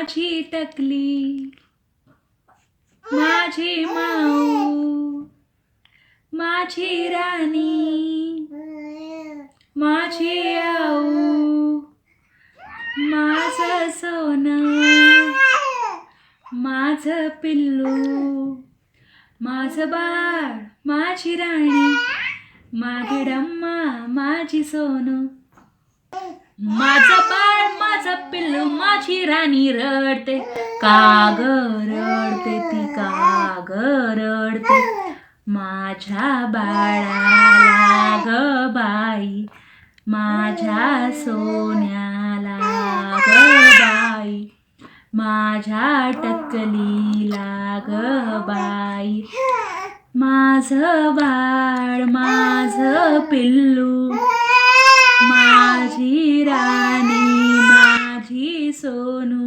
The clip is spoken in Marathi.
माझी टकली, माझी माऊ, माझी राणी, माझी आऊ, माझं सोनं, माझं पिल्लू, माझं बाळ, माझी राणी, माझी डम्मा, माझी सोनू. माझं बाळ, माझं पिल्लू, माझी राणी रडते, का ग रडते ती, का ग रडते. माझ्या बाळाला ग बाई, माझ्या सोन्याला ग बाई, माझ्या टकलीला ग बाई. माझं बाळ, माझं पिल्लू, माझी राणी, माझी सोनू.